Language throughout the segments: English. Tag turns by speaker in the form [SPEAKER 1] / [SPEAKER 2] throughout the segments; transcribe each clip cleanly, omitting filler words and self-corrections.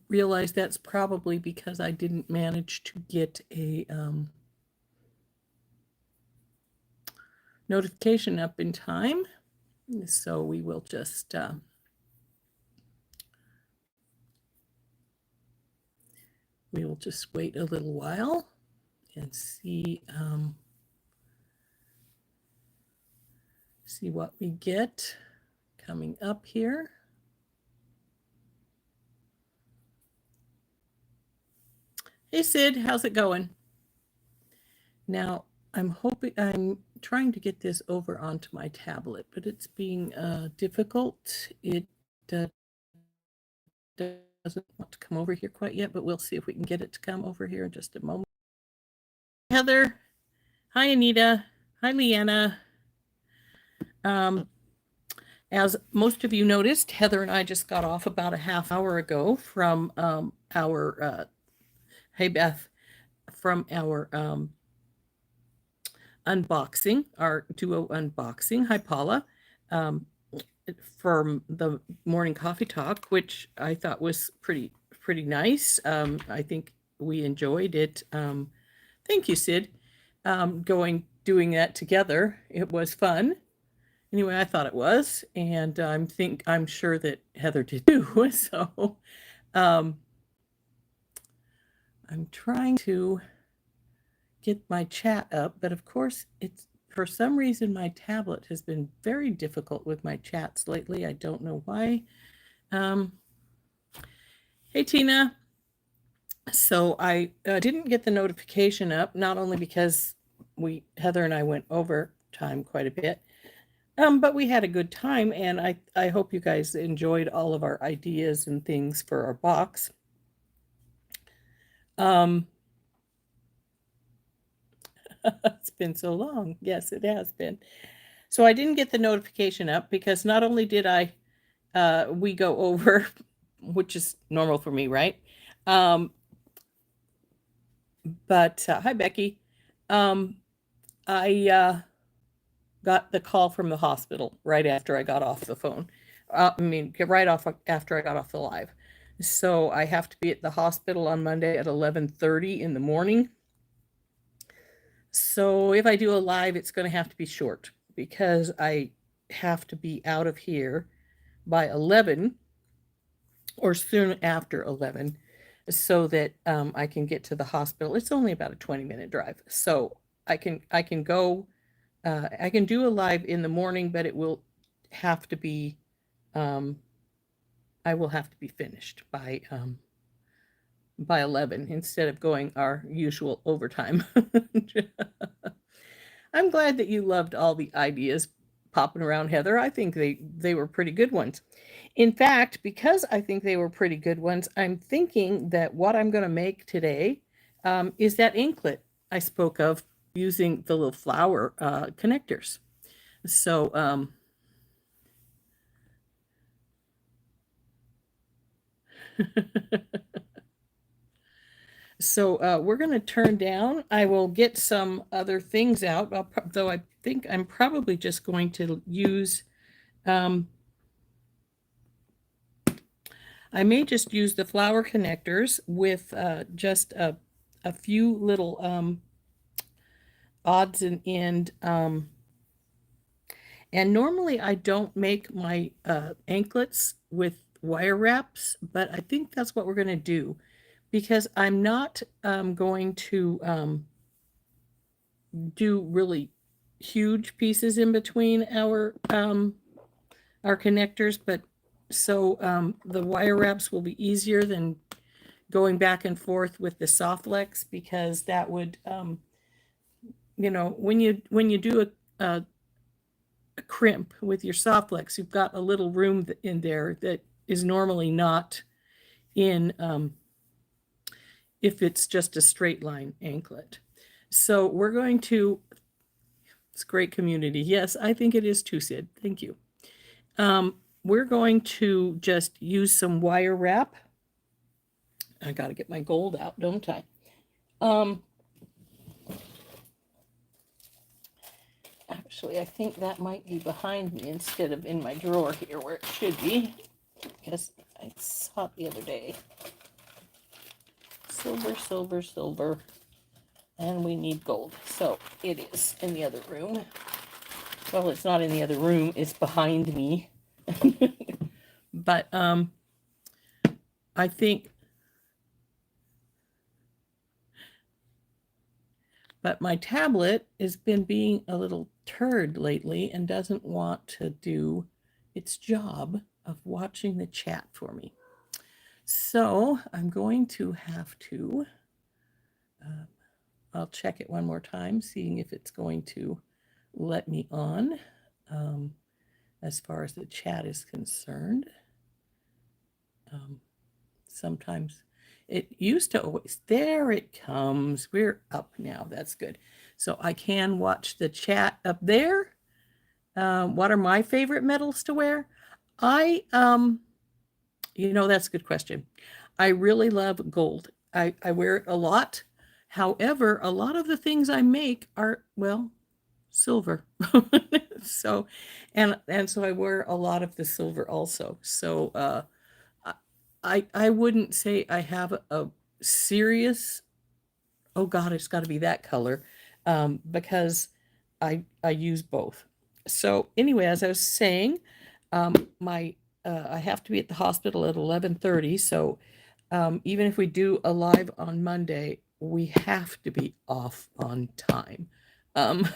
[SPEAKER 1] realize that's probably because I didn't manage to get a notification up in time. So we will just wait a little while and see what we get coming up here. Hey Sid, how's it going? Now, I'm trying to get this over onto my tablet, but it's being difficult. It doesn't want to come over here quite yet, but we'll see if we can get it to come over here in just a moment. Heather, hi Anita, hi Leanna. As most of you noticed, Heather and I just got off about a half hour ago from our hey Beth, from our unboxing, our duo unboxing. Hi Paula, from the morning coffee talk, which I thought was pretty nice. I think we enjoyed it. Thank you, Sid. Doing that together. It was fun. Anyway, I thought it was, and I'm sure that Heather did too. So, I'm trying to get my chat up, but of course, it's for some reason my tablet has been very difficult with my chats lately. I don't know why. Hey Tina. So I didn't get the notification up, not only because Heather and I went over time quite a bit, but we had a good time, and I hope you guys enjoyed all of our ideas and things for our box. It's been so long. Yes, it has been. So I didn't get the notification up because not only did we go over, which is normal for me, right? But hi, Becky. I got the call from the hospital right after I got off the phone. Right off after I got off the live. So I have to be at the hospital on Monday at 11:30 in the morning. So if I do a live, it's going to have to be short because I have to be out of here by 11 or soon after 11 so that I can get to the hospital. It's only about a 20-minute drive. So I can go, I can do a live in the morning, but it will have to be, I will have to be finished by 11 instead of going our usual overtime. I'm glad that you loved all the ideas popping around, Heather. I think they were pretty good ones. In fact, because I think they were pretty good ones, I'm thinking that what I'm going to make today is that anklet I spoke of using the little flower connectors. So, so we're going to turn down. I will get some other things out, though I think I'm probably just going to use, I may just use the flower connectors with just a few little odds and end. And normally I don't make my anklets with wire wraps, but I think that's what we're going to do because I'm not going to do really huge pieces in between our connectors, but so the wire wraps will be easier than going back and forth with the Softlex because that would, when you do a crimp with your Softlex, you've got a little room in there that is normally not in if it's just a straight line anklet. So we're going to, it's great community. Yes, I think it is too, Sid. Thank you. We're going to just use some wire wrap. I got to get my gold out, don't I? Actually, I think that might be behind me instead of in my drawer here where it should be, because I saw it the other day. silver, silver, silver. And we need gold. So it is in the other room. Well, it's not in the other room. It's behind me. But I think, but my tablet has been being a little turd lately and doesn't want to do its job of watching the chat for me. So I'm going to have to, I'll check it one more time, seeing if it's going to let me on as far as the chat is concerned. Sometimes it used to always, there it comes. We're up now. That's good. So I can watch the chat up there. What are my favorite metals to wear? That's a good question. I really love gold. I wear it a lot. However, a lot of the things I make are, well, silver. So, and so I wear a lot of the silver also. So, I wouldn't say I have a serious, oh God, it's got to be that color, because I use both. So anyway, as I was saying, I have to be at the hospital at 11:30. So even if we do a live on Monday, we have to be off on time. Um,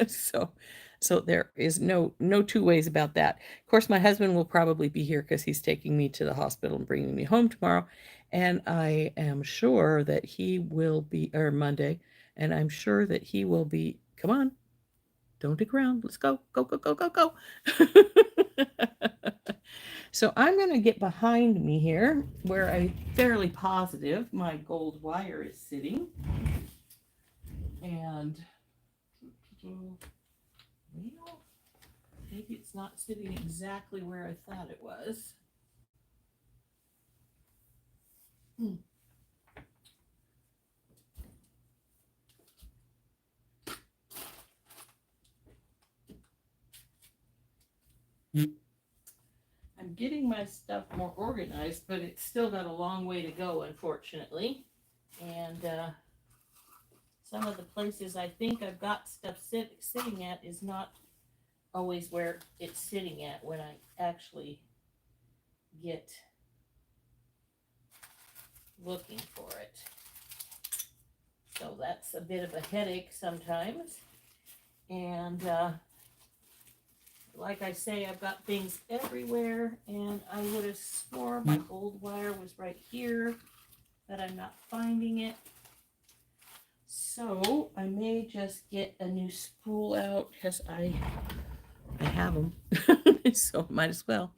[SPEAKER 1] so so there is no two ways about that. Of course, my husband will probably be here because he's taking me to the hospital and bringing me home tomorrow. And I am sure that he will be, or Monday, and I'm sure that he will be, come on, don't dig around. Let's go, go, go, go, go, go. So I'm going to get behind me here where I'm fairly positive my gold wire is sitting. And well, maybe it's not sitting exactly where I thought it was. I'm getting my stuff more organized, but it's still got a long way to go, unfortunately. And some of the places I think I've got stuff sitting at is not always where it's sitting at when I actually get looking for it. So that's a bit of a headache sometimes. And like I say, I've got things everywhere, and I would have swore my gold wire was right here, but I'm not finding it. So I may just get a new spool out because I have them, so might as well.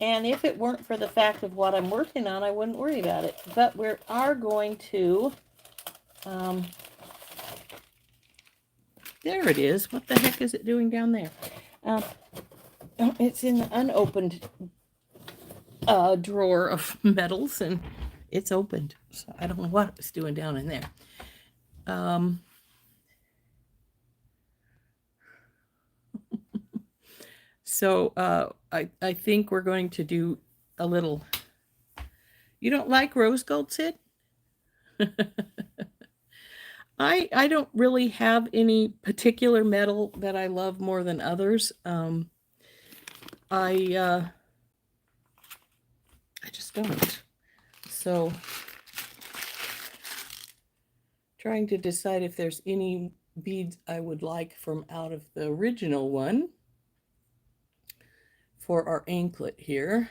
[SPEAKER 1] And if it weren't for the fact of what I'm working on, I wouldn't worry about it. But we are going to, there it is. What the heck is it doing down there? It's in the unopened drawer of metals, and it's opened. So I don't know what it's doing down in there. So I think we're going to do a little. You don't like rose gold, Sid? I don't really have any particular metal that I love more than others. I just don't. So trying to decide if there's any beads I would like from out of the original one for our anklet here.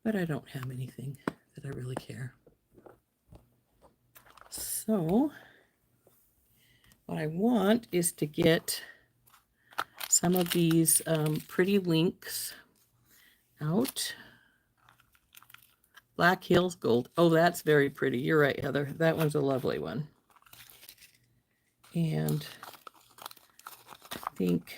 [SPEAKER 1] But I don't have anything that I really care. So what I want is to get some of these pretty links out. Black Hills Gold. Oh, that's very pretty. You're right, Heather. That one's a lovely one. And I think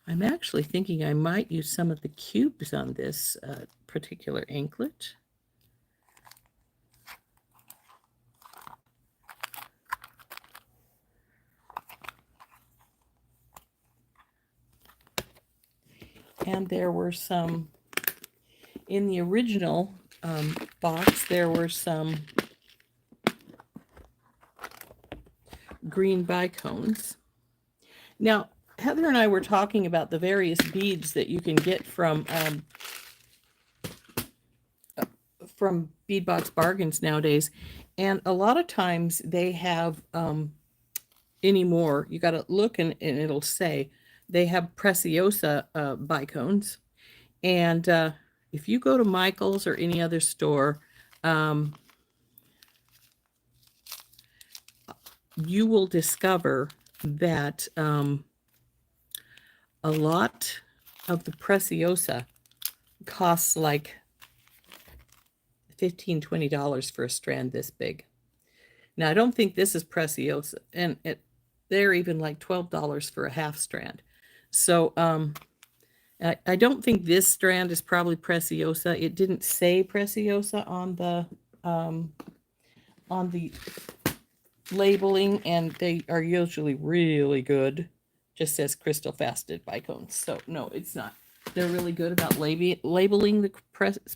[SPEAKER 1] I'm actually thinking I might use some of the cubes on this particular anklet. And there were some, in the original box, there were some green bicones. Now, Heather and I were talking about the various beads that you can get from Beadbox Bargains nowadays. And a lot of times they have, anymore, you got to look and it'll say, they have Preciosa bicones. And if you go to Michael's or any other store, you will discover that a lot of the Preciosa costs like $15, $20 for a strand this big. Now, I don't think this is Preciosa, and they're even like $12 for a half strand. So I don't think this strand is probably Preciosa. It didn't say Preciosa on the labeling, and they are usually really good. Just says crystal faceted bicones. So no, it's not. They're really good about labeling the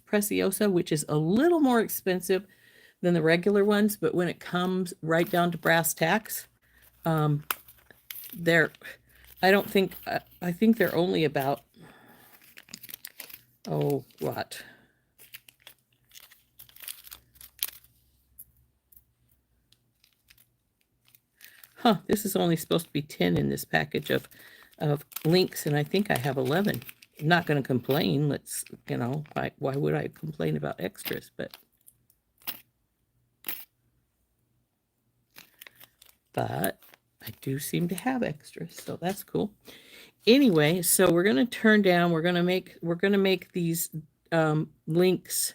[SPEAKER 1] Preciosa, which is a little more expensive than the regular ones, but when it comes right down to brass tacks, they're, I don't think, I think they're only about, oh, what? Huh, this is only supposed to be 10 in this package of links, and I think I have 11. I'm not going to complain. Let's, you know, why would I complain about extras? But I do seem to have extras, so that's cool. Anyway, so we're going to turn down, we're going to make these links.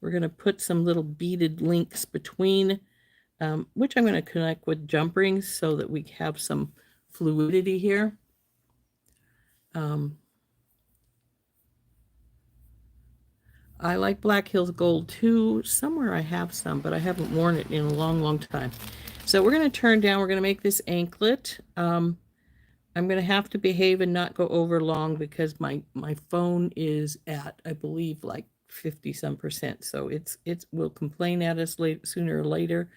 [SPEAKER 1] We're going to put some little beaded links between, which I'm going to connect with jump rings so that we have some fluidity here. I like Black Hills Gold too. Somewhere I have some, but I haven't worn it in a long, long time. So we're going to turn down. We're going to make this anklet. I'm going to have to behave and not go over long because my phone is at, I believe, like 50-some%. So it will complain at us sooner or later.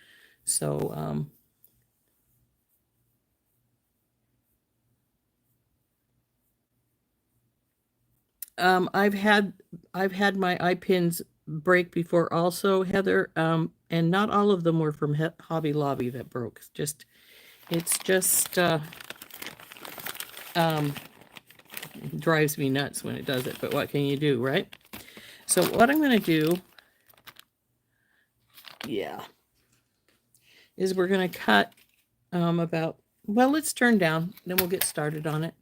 [SPEAKER 1] So I've had my eye pins break before also, Heather, and not all of them were from Hobby Lobby that broke. It's just drives me nuts when it does it, but what can you do, right? So what I'm going to do, is we're going to cut about, well, let's turn down, then we'll get started on it.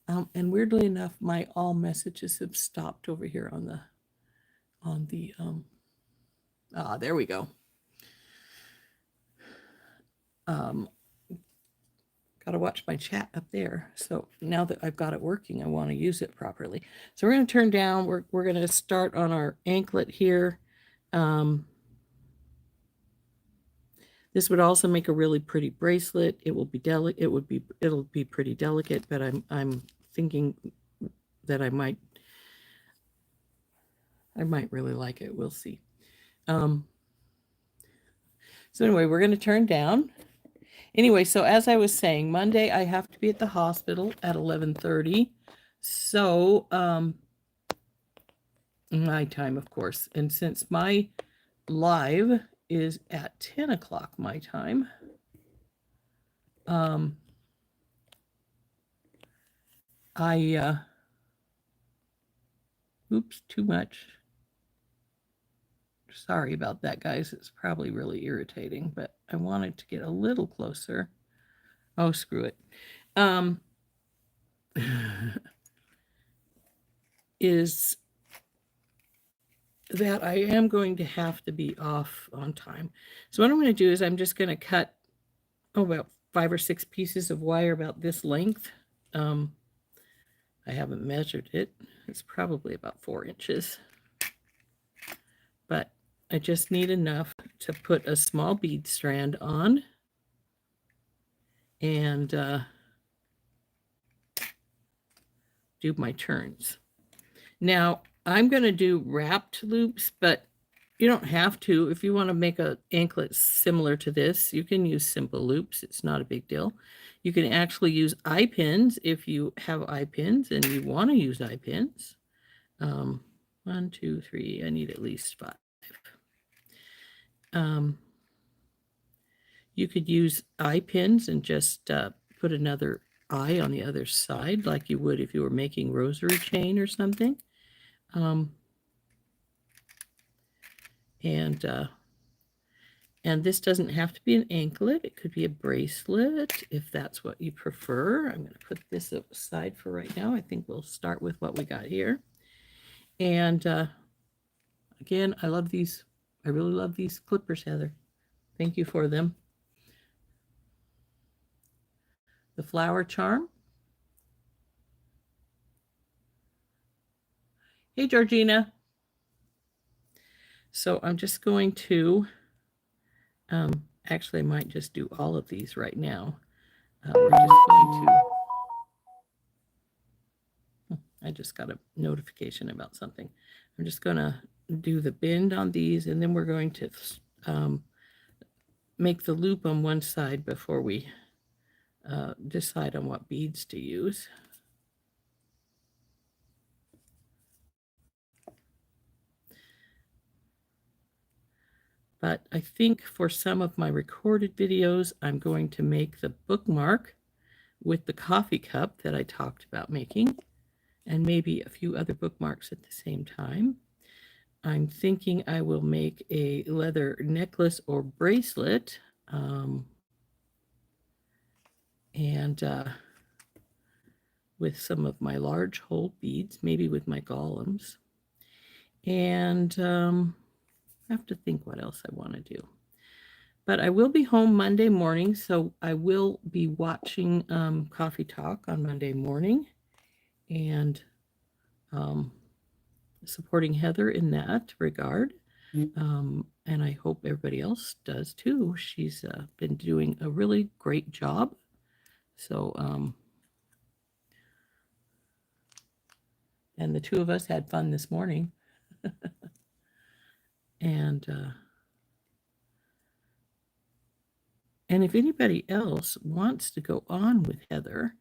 [SPEAKER 1] And weirdly enough, my all messages have stopped over here on the there we go. Got to watch my chat up there. So now that I've got it working, I want to use it properly. So we're going to turn down. We're going to start on our anklet here. This would also make a really pretty bracelet. It will be delicate. It'll be pretty delicate, but I'm thinking that I might really like it. We'll see. So anyway, we're going to turn down. Anyway, so as I was saying, Monday I have to be at the hospital at 11:30. So my time, of course. And since my live is at 10 o'clock my time, oops, too much. Sorry about that, guys. It's probably really irritating, but I wanted to get a little closer. Oh, screw it. Is that I am going to have to be off on time. So what I'm going to do is I'm just going to cut about 5 or 6 pieces of wire about this length. I haven't measured it. It's probably about 4 inches. But I just need enough to put a small bead strand on and do my turns. Now, I'm going to do wrapped loops, but you don't have to. If you want to make an anklet similar to this, you can use simple loops. It's not a big deal. You can actually use eye pins if you have eye pins and you want to use eye pins. 1, 2, 3. I need at least 5. You could use eye pins and just put another eye on the other side like you would if you were making rosary chain or something. And this doesn't have to be an anklet. It could be a bracelet if that's what you prefer. I'm going to put this aside for right now. I think we'll start with what we got here. And again, I love these. I really love these clippers, Heather. Thank you for them. The flower charm. Hey, Georgina. So I'm just going to, actually, I might just do all of these right now. We're just going to, I just got a notification about something. I'm just going to do the bend on these, and then we're going to make the loop on one side before we decide on what beads to use. But I think for some of my recorded videos, I'm going to make the bookmark with the coffee cup that I talked about making, and maybe a few other bookmarks at the same time. I'm thinking I will make a leather necklace or bracelet, and with some of my large hole beads, maybe with my golems. And I have to think what else I want to do. But I will be home Monday morning, so I will be watching Coffee Talk on Monday morning and supporting Heather in that regard. And I hope everybody else does too. She's been doing a really great job. So, and the two of us had fun this morning. And if anybody else wants to go on with Heather,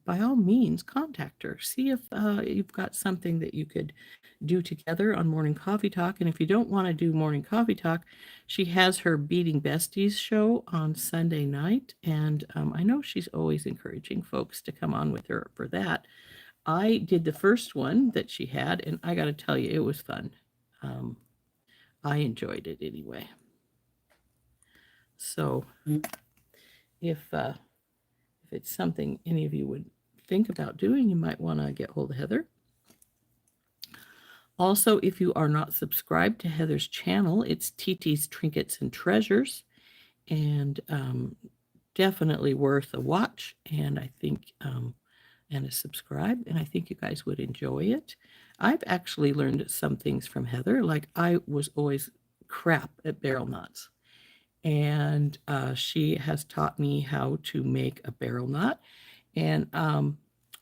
[SPEAKER 1] by all means, contact her. See if you've got something that you could do together on Morning Coffee Talk. And if you don't want to do Morning Coffee Talk, she has her Beating Besties show on Sunday night. And I know she's always encouraging folks to come on with her for that. I did the first one that she had, and I got to tell you, it was fun. I enjoyed it anyway. So if it's something any of you would think about doing, you might want to get hold of Heather. Also, if you are not subscribed to Heather's channel, it's TT's Trinkets and Treasures, and definitely worth a watch, and I think and a subscribe, and I think you guys would enjoy it. I've actually learned some things from Heather. Like, I was always crap at barrel knots, and she has taught me how to make a barrel knot. And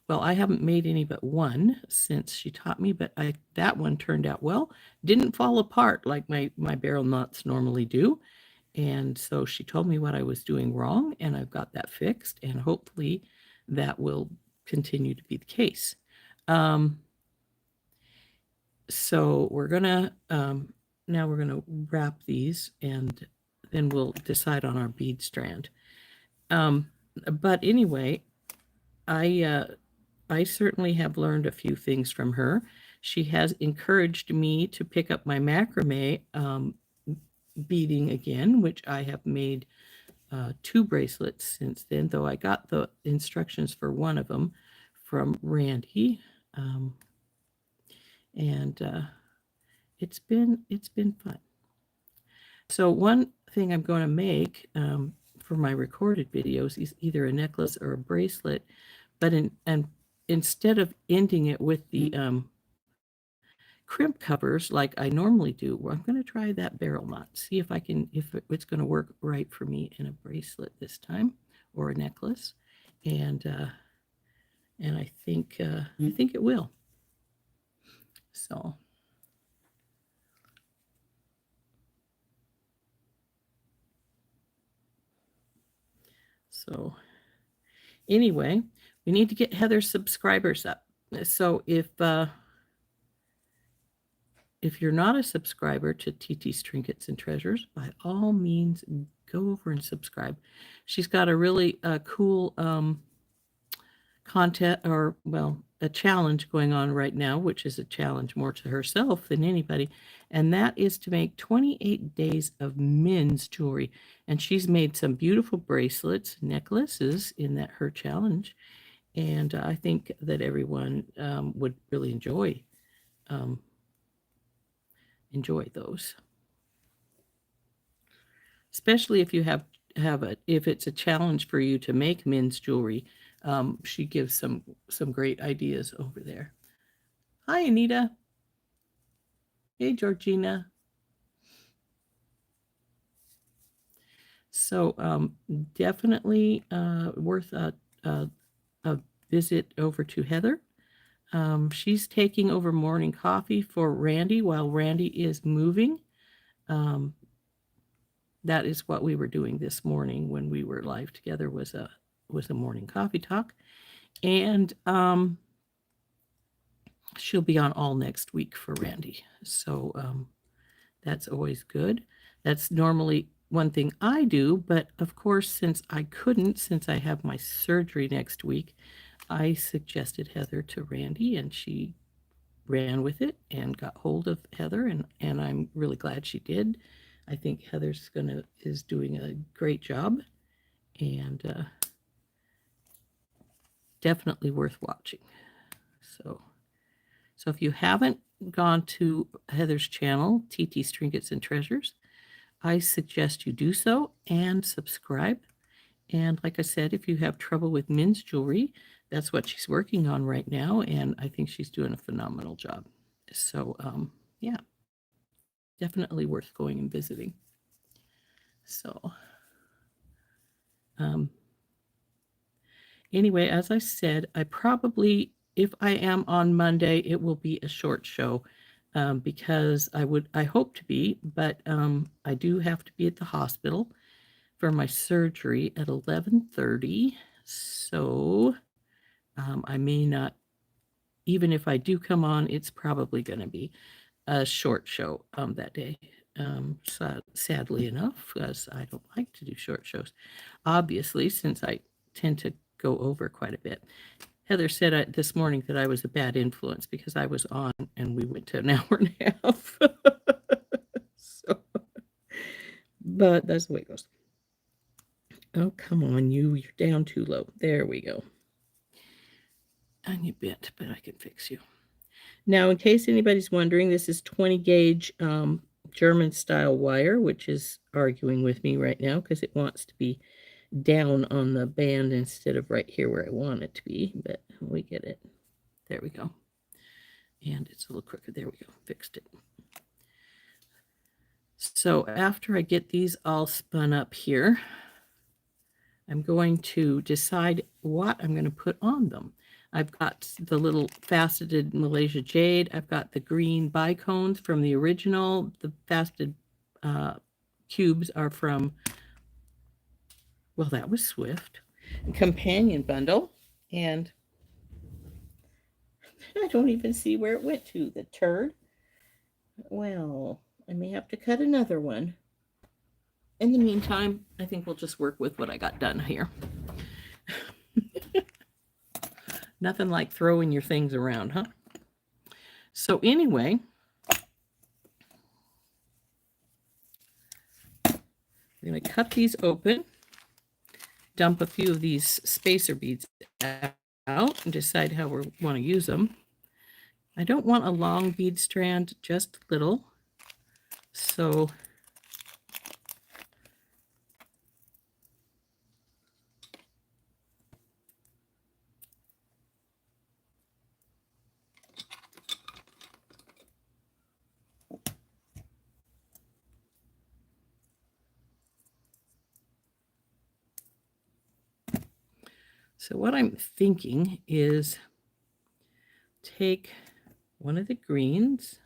[SPEAKER 1] well, I haven't made any but one since she taught me, but that one turned out well. Didn't fall apart like my barrel knots normally do. And so she told me what I was doing wrong, and I've got that fixed, and hopefully that will continue to be the case. So we're gonna now we're gonna wrap these, and then we'll decide on our bead strand. But anyway, I certainly have learned a few things from her. She has encouraged me to pick up my macrame beading again, which I have made 2 bracelets since then, though I got the instructions for one of them from Randy. And it's been fun. So one thing I'm going to make for my recorded videos is either a necklace or a bracelet, but instead of ending it with the crimp covers like I normally do, well, I'm going to try that barrel knot, see if it's going to work right for me in a bracelet this time or a necklace, and I think it will. So anyway, we need to get Heather's subscribers up. So if you're not a subscriber to TT's Trinkets and Treasures, by all means, go over and subscribe. She's got a really cool content, or, well, a challenge going on right now, which is a challenge more to herself than anybody. And that is to make 28 days of men's jewelry. And she's made some beautiful bracelets, necklaces in her challenge. And I think that everyone would really enjoy those, especially if you if it's a challenge for you to make men's jewelry. She gives some great ideas over there. Hi, Anita. Hey, Georgina. So definitely worth a visit over to Heather. She's taking over morning coffee for Randy while Randy is moving. That is what we were doing this morning when we were live together, was a morning coffee talk. And she'll be on all next week for Randy. So that's always good. That's normally one thing I do, but of course, since I have my surgery next week, I suggested Heather to Randy, and she ran with it and got hold of Heather, and I'm really glad she did. I think Heather's is doing a great job, and definitely worth watching. So if you haven't gone to Heather's channel, TT's Trinkets and Treasures, I suggest you do so and subscribe. And like I said, if you have trouble with men's jewelry, that's what she's working on right now, and I think she's doing a phenomenal job. So yeah, definitely worth going and visiting. So anyway, as I said, I probably, if I am on Monday, it will be a short show, because I hope to be, but I do have to be at the hospital for my surgery at 11:30. So I may not, even if I do come on, it's probably going to be a short show that day. So sadly enough, because I don't like to do short shows, obviously, since I tend to go over quite a bit. Heather said this morning that I was a bad influence because I was on and we went to an hour and a half. So, but that's the way it goes. Oh, come on, you're down too low. There we go. And you bent, but I can fix you. Now, in case anybody's wondering, this is 20 gauge German style wire, which is arguing with me right now because it wants to be down on the band instead of right here where I want it to be, but we get it. There we go. And it's a little crooked. There we go. Fixed it. So after I get these all spun up here, I'm going to decide what I'm going to put on them. I've got the little faceted Malaysia jade. I've got the green bicones from the original. The faceted cubes are from, well, that was Swift. Companion bundle. And I don't even see where it went to, the turd. Well, I may have to cut another one. In the meantime, I think we'll just work with what I got done here. Nothing like throwing your things around, huh? So anyway, I'm going to cut these open, dump a few of these spacer beads out, and decide how we want to use them. I don't want a long bead strand, just little. So So what I'm thinking is take one of the greens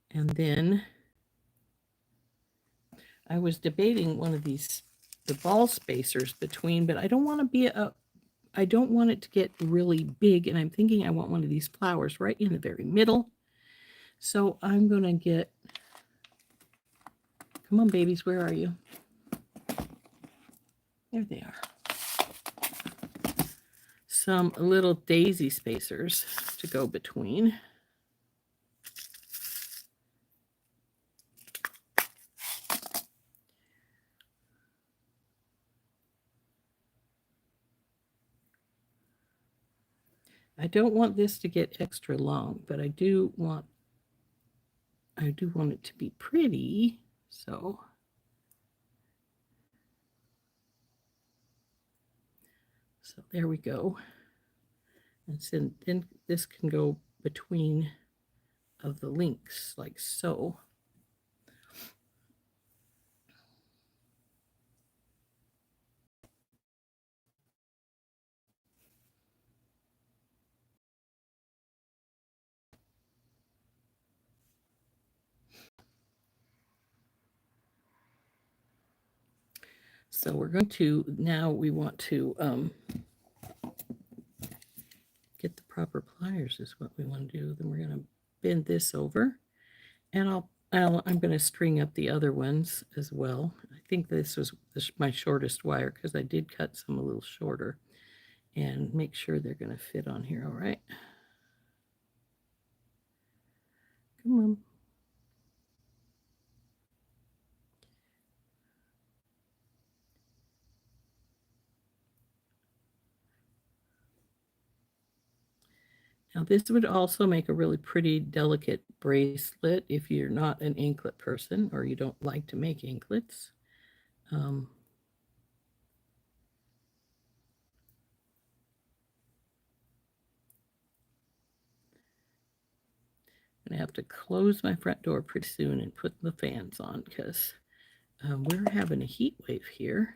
[SPEAKER 1] and then I was debating one of these, the ball spacers between, but I don't want to be I don't want it to get really big. And I'm thinking I want one of these flowers right in the very middle. So I'm going to get, come on babies, where are you? There they are. Some little daisy spacers to go between. I don't want this to get extra long, but I do want it to be pretty. So there we go. And so then this can go between of the links like so. So we're going to, now we want to get the proper pliers is what we want to do. Then we're going to bend this over and I'm going to string up the other ones as well. I think this was my shortest wire because I did cut some a little shorter and make sure they're going to fit on here. All right. Come on. Now this would also make a really pretty delicate bracelet if you're not an anklet person or you don't like to make anklets. I have to close my front door pretty soon and put the fans on because we're having a heat wave here.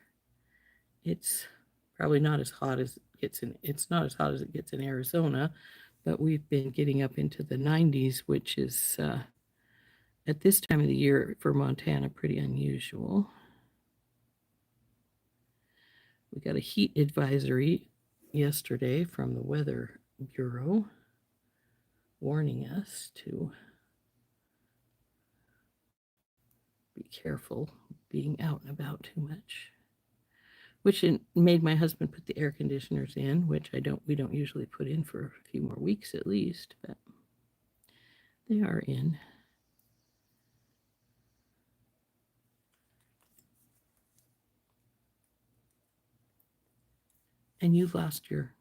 [SPEAKER 1] It's probably not as hot as it's not as hot as it gets in Arizona, but we've been getting up into the 90s, which is at this time of the year for Montana pretty unusual. We got a heat advisory yesterday from the Weather Bureau warning us to be careful being out and about too much, which made my husband put the air conditioners in, which we don't usually put in for a few more weeks at least, but they are in. And you've lost your.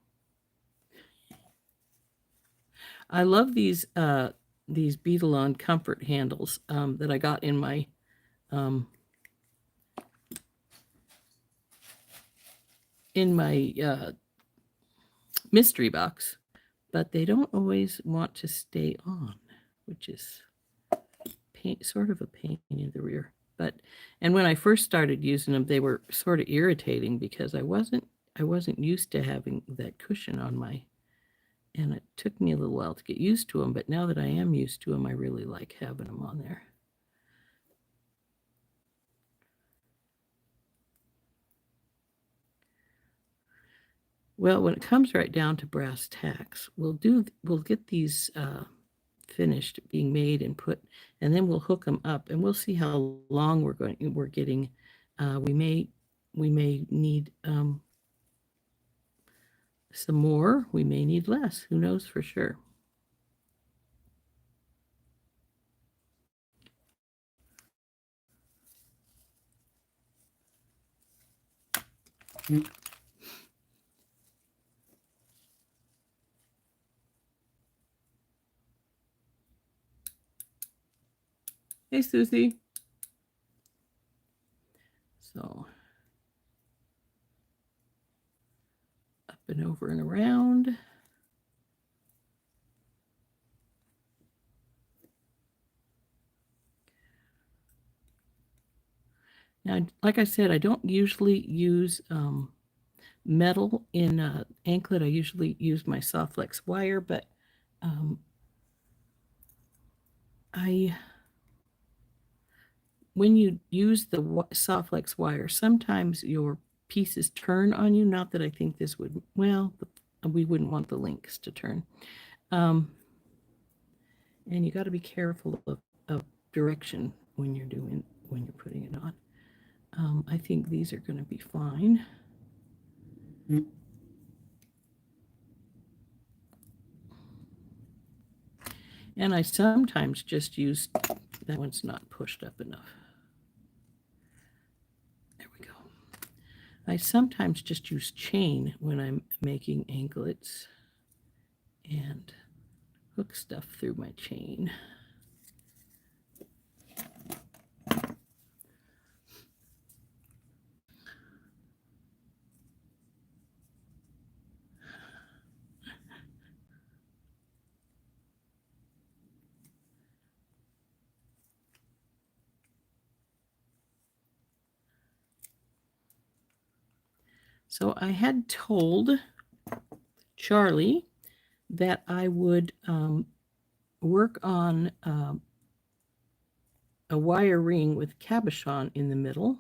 [SPEAKER 1] I love these Beadalon comfort handles that I got in my mystery box, but they don't always want to stay on, which is sort of a pain in the rear. And when I first started using them, they were sort of irritating because I wasn't used to having that cushion on my, and it took me a little while to get used to them, but now that I am used to them, I really like having them on there. Well, when it comes right down to brass tacks, we'll get these finished being made and put, and then we'll hook them up and we'll see how long we're getting. We may need some more, we may need less, who knows for sure. Hey, Susie. So up and over and around. Now, like I said, I don't usually use metal in anklet, I usually use my Softflex wire, but when you use the Softflex wire, sometimes your pieces turn on you. Not that I think this would, well, we wouldn't want the links to turn. And you got to be careful of direction when you're putting it on. I think these are going to be fine. And I sometimes just use, that one's not pushed up enough. There we go. I sometimes just use chain when I'm making anklets and hook stuff through my chain. So I had told Charlie that I would work on a wire ring with cabochon in the middle.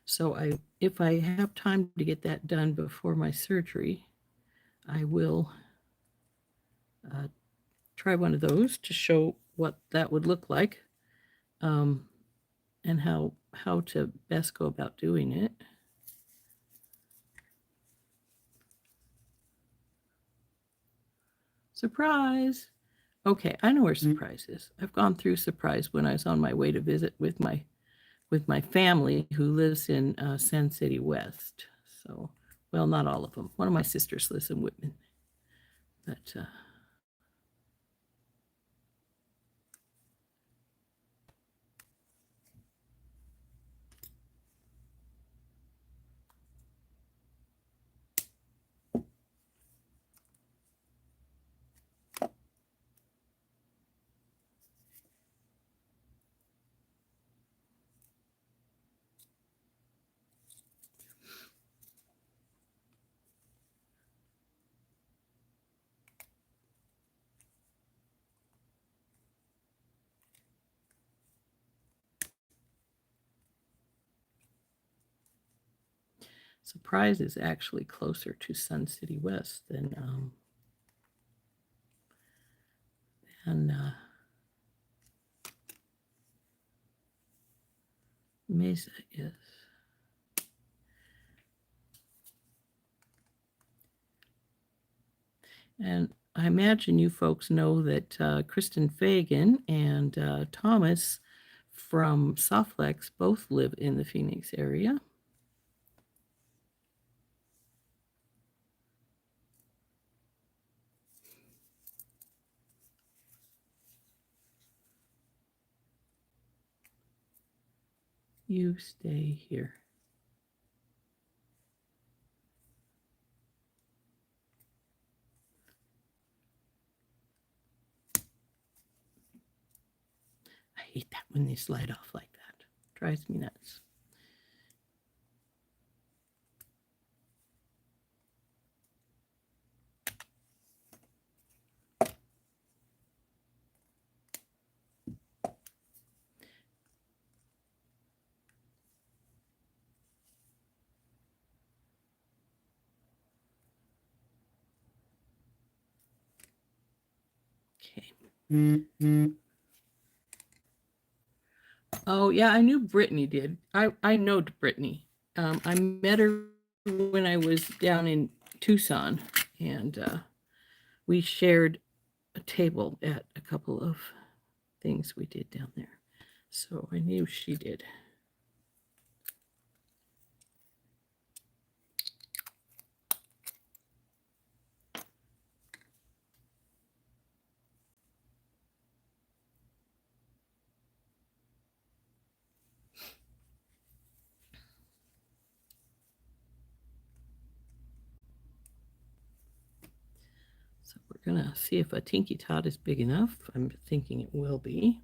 [SPEAKER 1] So if I have time to get that done before my surgery, I will try one of those to show what that would look like, and how to best go about doing it. Surprise! Okay, I know where Surprise is. I've gone through Surprise when I was on my way to visit with my family who lives in Sand City West. So, well, not all of them. One of my sisters lives in Whitman, but Surprise is actually closer to Sun City West than Mesa is. And I imagine you folks know that Kristen Fagan and Thomas from Softflex both live in the Phoenix area. You stay here. I hate that when they slide off like that. Drives me nuts. Okay. Oh, yeah, I knew Brittany did. I know Brittany. I met her when I was down in Tucson, and we shared a table at a couple of things we did down there. So I knew she did. So we're going to see if a Tinky Tot is big enough. I'm thinking it will be.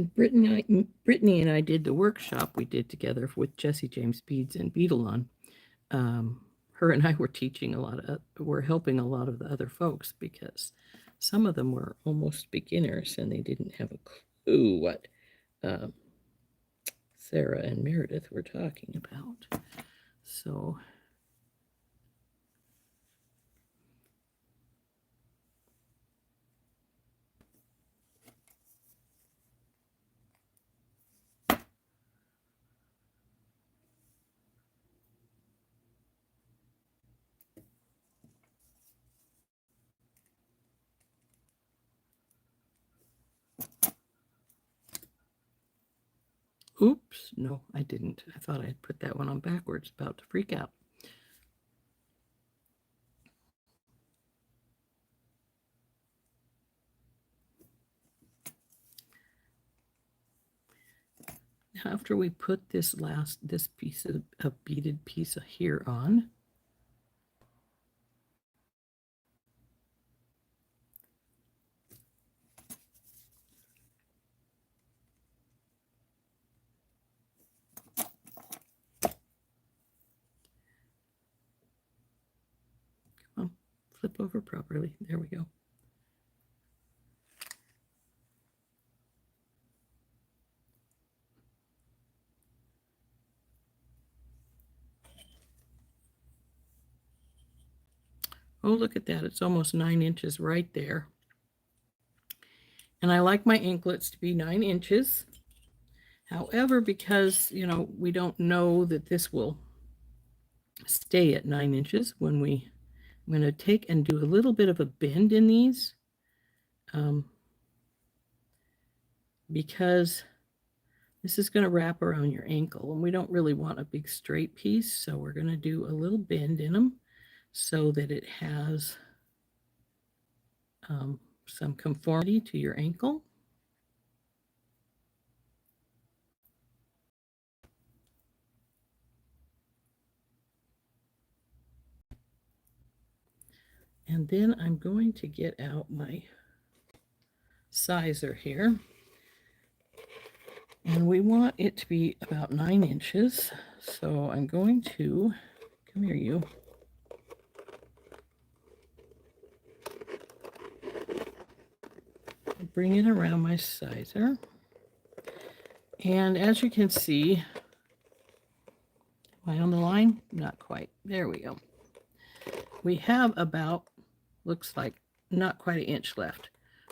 [SPEAKER 1] Brittany and I did the workshop we did together with Jesse James Beads and Beadalon. Her and I were teaching we're helping a lot of the other folks because some of them were almost beginners and they didn't have a clue what Sarah and Meredith were talking about. So oops, no, I didn't. I thought I'd put that one on backwards, about to freak out. After we put this piece of beaded piece here on, come on, flip over properly. There we go. Oh, look at that. It's almost 9 inches right there. And I like my anklets to be 9 inches. However, because, we don't know that this will stay at 9 inches I'm going to take and do a little bit of a bend in these because this is going to wrap around your ankle and we don't really want a big straight piece. So we're going to do a little bend in them so that it has some conformity to your ankle. And then I'm going to get out my sizer here. And we want it to be about 9 inches. So I'm going to, come here you. Bring it around my sizer. And as you can see, am I on the line? Not quite. There we go. We have about, looks like not quite an inch left.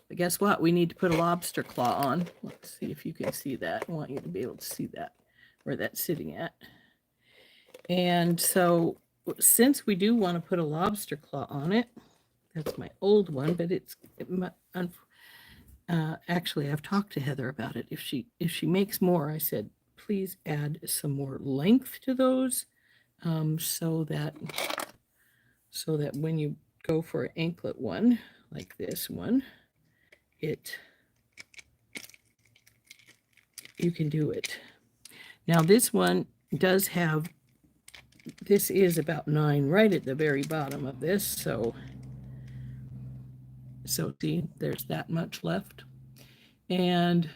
[SPEAKER 1] But guess what? We need to put a lobster claw on. Let's see if you can see that. I want you to be able to see that, where that's sitting at. And so since we do want to put a lobster claw on it, that's my old one, but actually I've talked to Heather about it. If she makes more, I said, please add some more length to those so that when you go for an anklet one, like this one, you can do it. Now this one does have, this is about 9 right at the very bottom of this, so see, there's that much left. And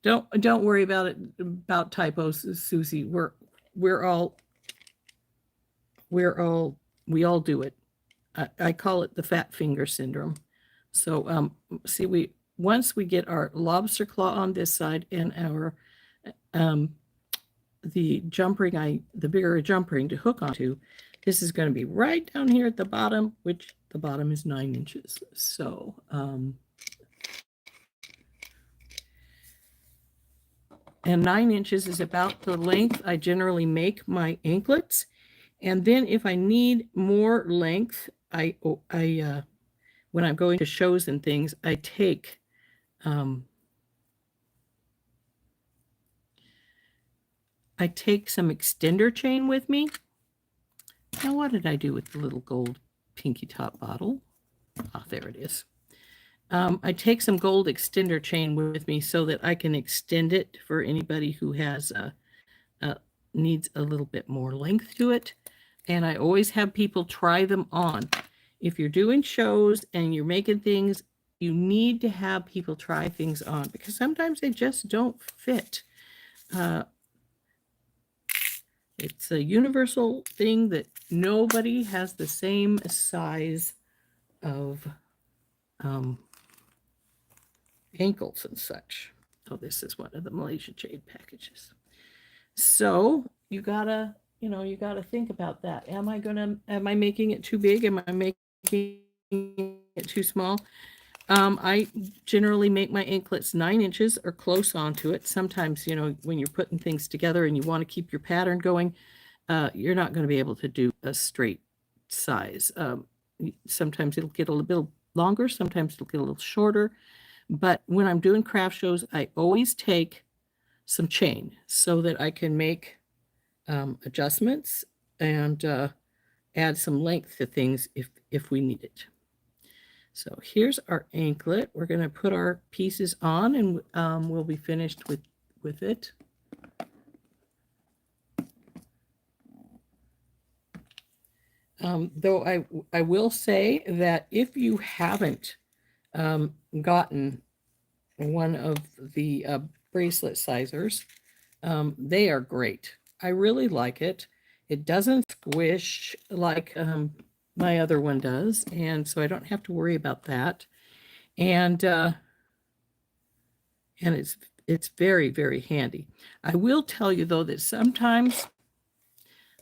[SPEAKER 1] don't worry about typos, Susie. We all do it. I call it the fat finger syndrome. So see, once we get our lobster claw on this side and our the bigger jump ring to hook onto, this is going to be right down here at the bottom, which the bottom is 9 inches. So and 9 inches is about the length I generally make my anklets. And then if I need more length, I when I'm going to shows and things, I take some extender chain with me. Now, what did I do with the little gold pinky top bottle? Ah, there it is. I take some gold extender chain with me so that I can extend it for anybody who has needs a little bit more length to it. And I always have people try them on. if you're doing shows and you're making things, you need to have people try things on because sometimes they just don't fit. It's a universal thing that nobody has the same size of ankles and such. Oh, this is one of the Malaysia Jade packages. So you gotta, you gotta think about that. Am I making it too big? Am I making it too small? I generally make my anklets 9 inches or close onto it. Sometimes, when you're putting things together and you want to keep your pattern going, you're not going to be able to do a straight size. Sometimes it'll get a little bit longer, sometimes it'll get a little shorter. But when I'm doing craft shows, I always take some chain so that I can make adjustments and add some length to things if we need it. So here's our anklet. We're going to put our pieces on and we'll be finished with it. Though I will say that if you haven't gotten one of the bracelet sizers, they are great. I really like it. It doesn't squish like my other one does, and so I don't have to worry about that. And it's very, very handy. I will tell you though that sometimes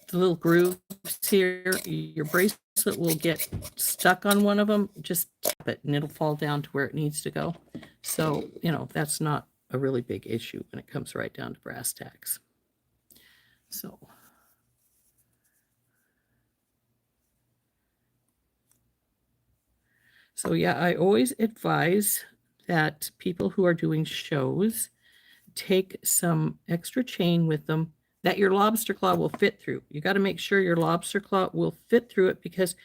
[SPEAKER 1] the little grooves here, your bracelet will get stuck on one of them. Just tap it and it'll fall down to where it needs to go. So, that's not a really big issue when it comes right down to brass tacks. So yeah, I always advise that people who are doing shows take some extra chain with them that your lobster claw will fit through. You got to make sure your lobster claw will fit through it because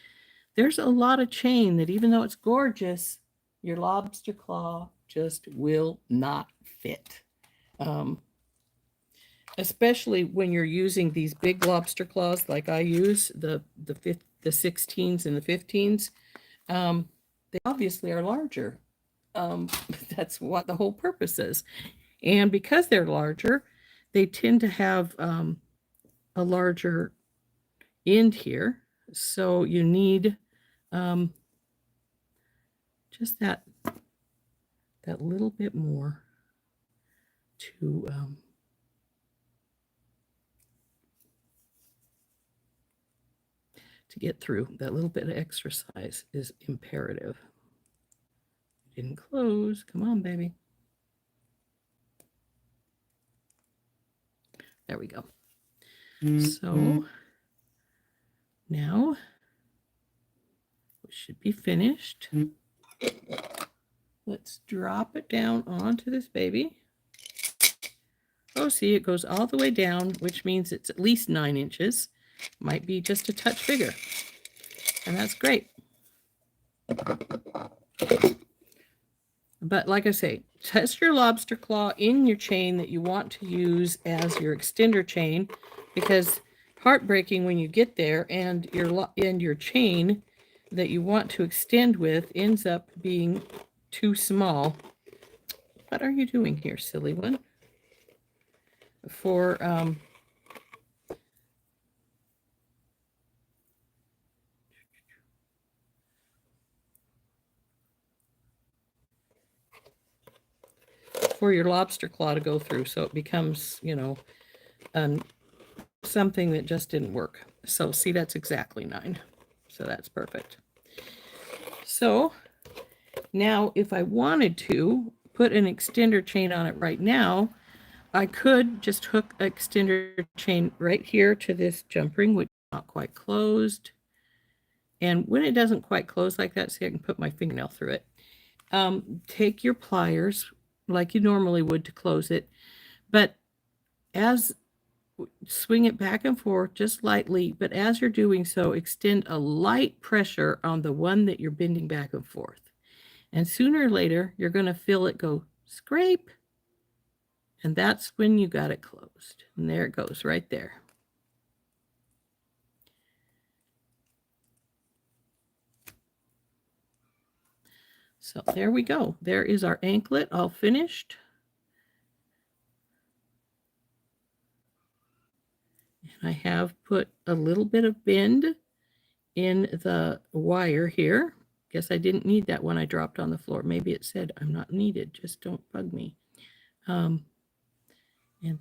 [SPEAKER 1] there's a lot of chain that even though it's gorgeous, your lobster claw just will not fit. Especially when you're using these big lobster claws like I use, the 16s and the 15s. They obviously are larger. That's what the whole purpose is. And because they're larger, they tend to have a larger end here. So you need just that little bit more to get through. That little bit of exercise is imperative. Didn't close. Come on, baby. There we go. So now we should be finished. Let's drop it down onto this baby. Oh, see, it goes all the way down, which means it's at least 9 inches. Might be just a touch bigger. And that's great. But like I say, test your lobster claw in your chain that you want to use as your extender chain, because heartbreaking when you get there and your chain that you want to extend with ends up being too small. What are you doing here, silly one? For your lobster claw to go through, so it becomes, something that just didn't work. So see, that's exactly 9. So that's perfect. So now if I wanted to put an extender chain on it right now, I could just hook an extender chain right here to this jump ring, which is not quite closed. And when it doesn't quite close like that, see, I can put my fingernail through it. Take your pliers like you normally would to close it, but swing it back and forth just lightly, but as you're doing so, extend a light pressure on the one that you're bending back and forth. And sooner or later, you're going to feel it go scrape. And that's when you got it closed. And there it goes right there. So there we go. There is our anklet all finished. And I have put a little bit of bend in the wire here. Guess I didn't need that when I dropped on the floor. Maybe it said I'm not needed. Just don't bug me. And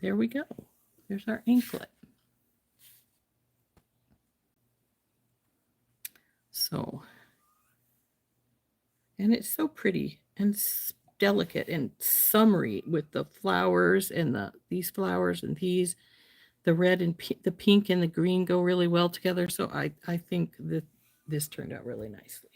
[SPEAKER 1] there we go. There's our anklet. So, and it's so pretty and delicate and summery with the flowers and these flowers and these. The red and the pink and the green go really well together. So I think that this turned out really nicely.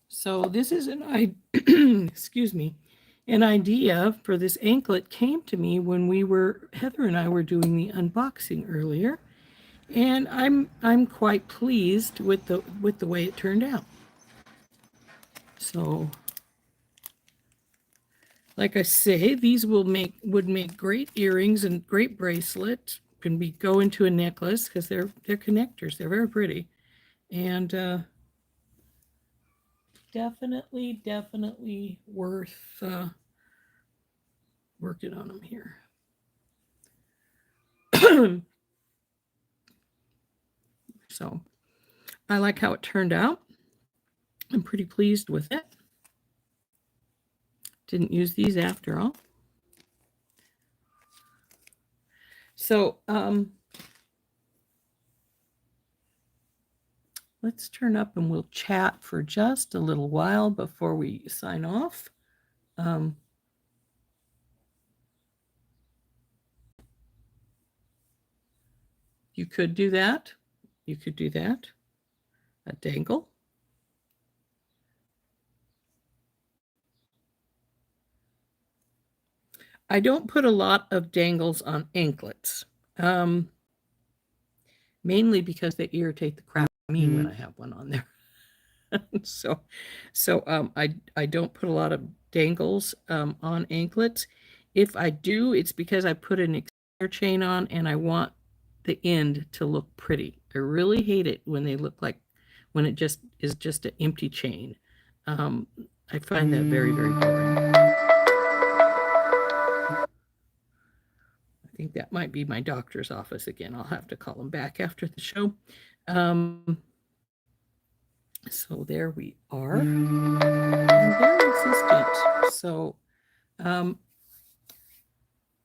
[SPEAKER 1] So this is excuse me, an idea for this anklet came to me when Heather and I were doing the unboxing earlier, and I'm quite pleased with the way it turned out. So, like I say, these would make great earrings and great bracelets. Can go into a necklace because they're connectors. They're very pretty, and definitely worth working on them here. So I like how it turned out. I'm pretty pleased with it. Didn't use these after all. So let's turn up and we'll chat for just a little while before we sign off. You could do that. You could do that. A dangle. I don't put a lot of dangles on anklets, mainly because they irritate the crap out of me when I have one on there. so I don't put a lot of dangles on anklets. If I do, it's because I put an extender chain on and I want the end to look pretty. I really hate it when they look like when it just is just an empty chain. I find that very, very boring. I think that might be my doctor's office again. I'll have to call them back after the show. So there we are. And they're resistant. So it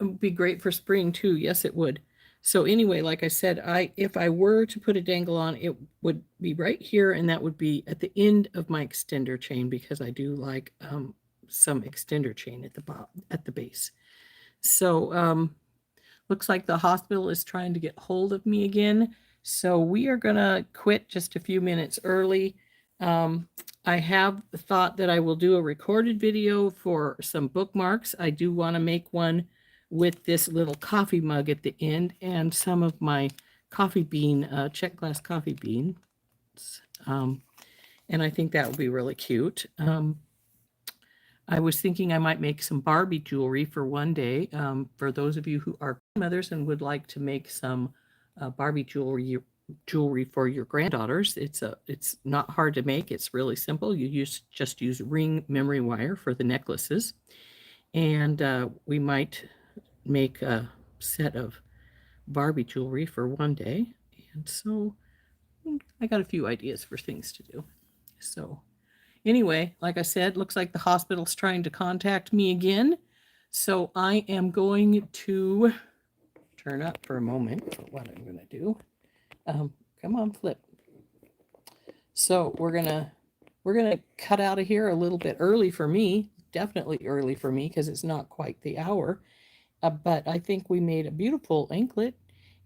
[SPEAKER 1] would be great for spring too. Yes, it would. So anyway, like I said, if I were to put a dangle on, it would be right here, and that would be at the end of my extender chain because I do like some extender chain at the base. So looks like the hospital is trying to get hold of me again. So we are going to quit just a few minutes early. I have thought that I will do a recorded video for some bookmarks. I do want to make one with this little coffee mug at the end and some of my coffee bean, check glass coffee beans. And I think that would be really cute. I was thinking I might make some Barbie jewelry for one day. For those of you who are grandmothers and would like to make some Barbie jewelry for your granddaughters, it's not hard to make. It's really simple. You just use ring memory wire for the necklaces, and we might make a set of Barbie jewelry for one day. And so I got a few ideas for things to do. So anyway, like I said, looks like the hospital's trying to contact me again. So I am going to turn up for a moment for what I'm going to do. Come on, flip. So we're gonna cut out of here a little bit early for me, definitely early for me because it's not quite the hour. But I think we made a beautiful anklet.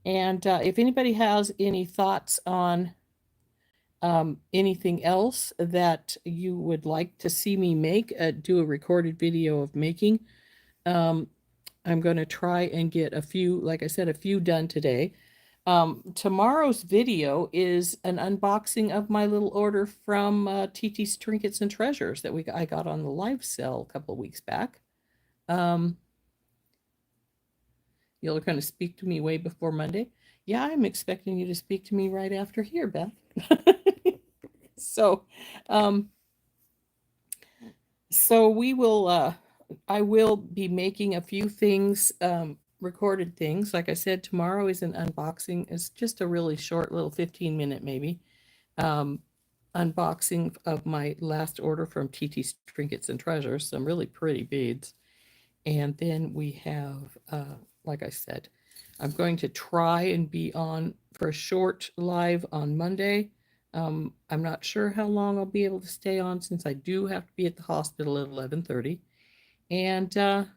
[SPEAKER 1] And if anybody has any thoughts on anything else that you would like to see me make, do a recorded video of making, I'm going to try and get a few, like I said, a few done today. Tomorrow's video is an unboxing of my little order from TT's Trinkets and Treasures that I got on the live sale a couple of weeks back. You're going to speak to me way before Monday. Yeah, I'm expecting you to speak to me right after here, Beth. So, um, so we will, I will be making a few things, recorded things. Like I said, tomorrow is an unboxing. It's just a really short little 15-minute maybe, um, unboxing of my last order from TT Trinkets and Treasures, some really pretty beads. And then we have, like I said, I'm going to try and be on for a short live on Monday. I'm not sure how long I'll be able to stay on since I do have to be at the hospital at 11:30. And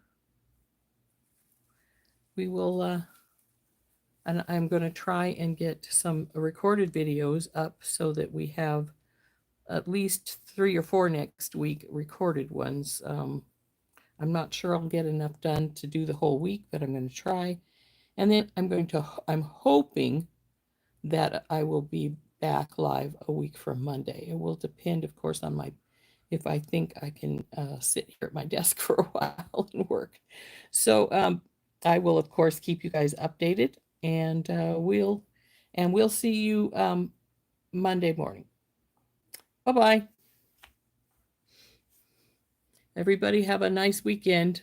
[SPEAKER 1] we will, and I'm going to try and get some recorded videos up so that we have at least 3 or 4 next week recorded ones. I'm not sure I'll get enough done to do the whole week, but I'm going to try. And then I'm hoping that I will be back live a week from Monday. It will depend, of course, on if I think I can sit here at my desk for a while and work. So I will, of course, keep you guys updated, and we'll see you Monday morning. Bye-bye. Everybody have a nice weekend.